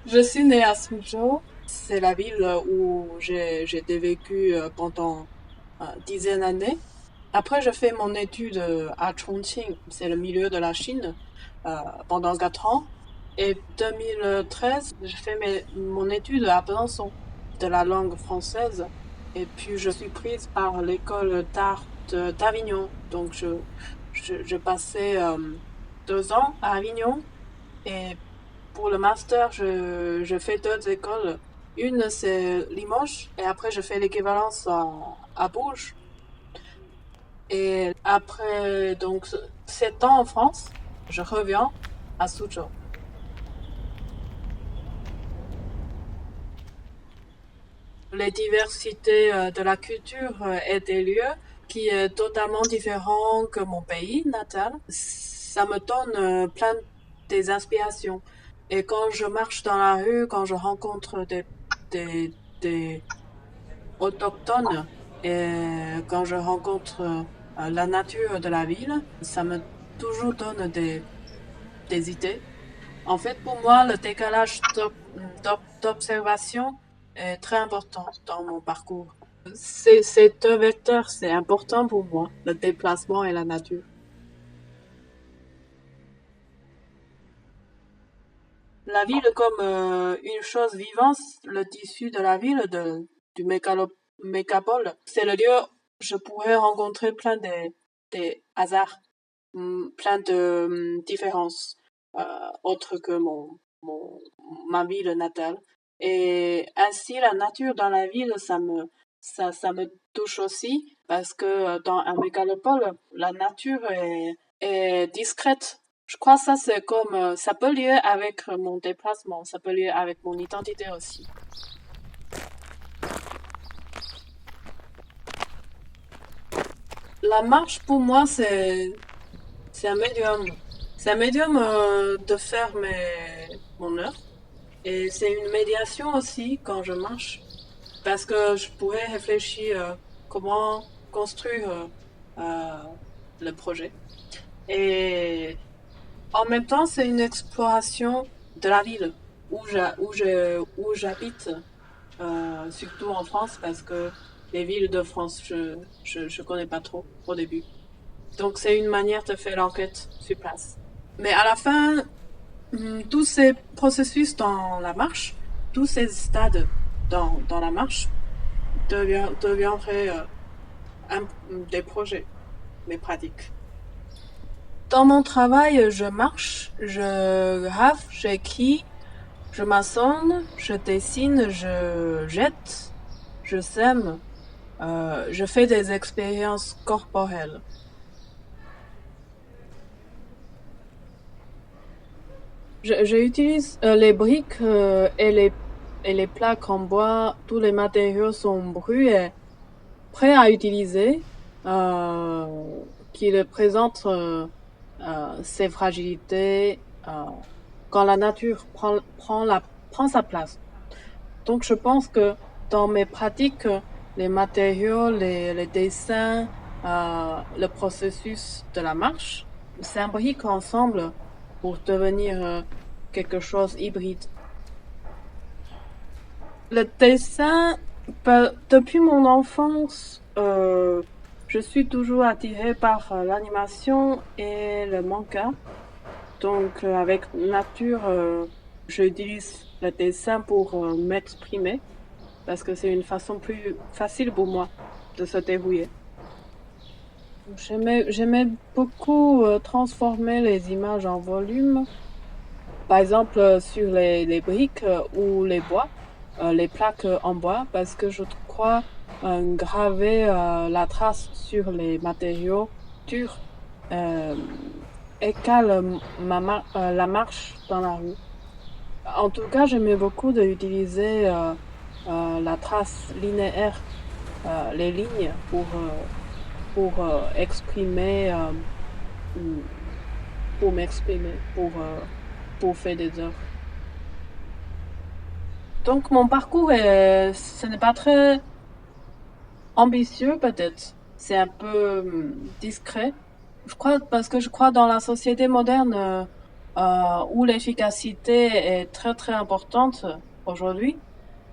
Je suis née à Suzhou. C'est la ville où j'ai vécu pendant dizaines d'années. Après, je fais mon étude à Chongqing, c'est le milieu de la Chine, pendant 4 ans. Et 2013, je fais mon étude à Besançon de la langue française. Et puis, je suis prise par l'école d'art d'Avignon. Donc, je passais 2 ans à Avignon. Et pour le master, je fais deux écoles. Une, c'est Limoges, et après, je fais l'équivalence à Bourges. Et après, donc, 7 ans en France, je reviens à Suzhou. Les diversités de la culture et des lieux qui est totalement différent que mon pays natal, ça me donne plein des inspirations. Et quand je marche dans la rue, quand je rencontre des autochtones et quand je rencontre la nature de la ville, ça me toujours donne des idées. En fait, pour moi, le décalage d'observation est très important dans mon parcours. Ces deux vecteurs, c'est important pour moi, le déplacement et la nature. La ville comme une chose vivante, le tissu de la ville, du mégapole, c'est le lieu où je pourrais rencontrer plein de hasards, plein de différences autres que ma ville natale. Et ainsi, la nature dans la ville, ça me touche aussi parce que dans un mégalopole, la nature est discrète. Je crois que ça, c'est comme, ça peut lier avec mon déplacement, ça peut lier avec mon identité aussi. La marche, pour moi, c'est un médium. C'est un médium de faire mon œuvre. Et c'est une médiation aussi quand je marche. Parce que je pourrais réfléchir comment construire euh, le projet. Et en même temps, c'est une exploration de la ville où j'habite, surtout en France, parce que les villes de France, je connais pas trop au début. Donc c'est une manière de faire l'enquête sur place. Mais à la fin, tous ces processus dans la marche, tous ces stades dans la marche deviendraient des projets, mes pratiques. Dans mon travail, je marche, je grave, j'écris, je maçonne, je dessine, je jette, je sème, je fais des expériences corporelles. J'utilise les briques et les plaques en bois. Tous les matériaux sont brus et prêts à utiliser, euh, qui représentent ses fragilités quand la nature prend sa place. Donc je pense que dans mes pratiques, les matériaux, les dessins, le processus de la marche s'imbriquent ensemble pour devenir quelque chose hybride. Le dessin, depuis mon enfance, je suis toujours attirée par l'animation et le manga. Donc, avec nature, j'utilise le dessin pour m'exprimer parce que c'est une façon plus facile pour moi de se débrouiller. J'aimais beaucoup transformer les images en volume. Par exemple, sur les briques ou les bois, les plaques en bois, parce que je crois graver la trace sur les matériaux durs euh, égale la marche dans la rue. En tout cas, j'aimais beaucoup d'utiliser la trace linéaire, les lignes pour exprimer, mm, pour m'exprimer, pour faire des œuvres. Donc mon parcours ce n'est pas très ambitieux peut-être. C'est un peu discret. Je crois parce que je crois dans la société moderne, où l'efficacité est très très importante aujourd'hui.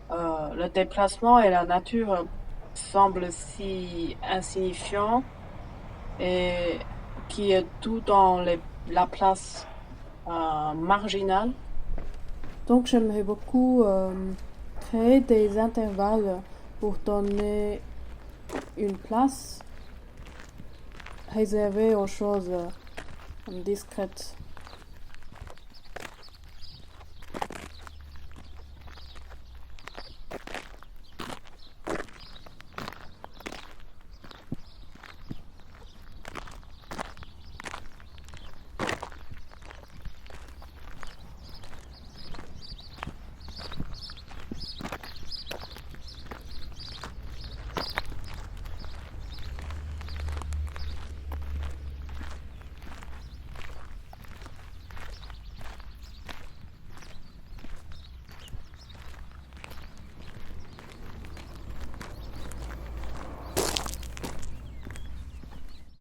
Le déplacement et la nature semblent si insignifiants et qui est tout dans la place marginale. Donc j'aimerais beaucoup créer des intervalles pour donner une place réservée aux choses discrètes.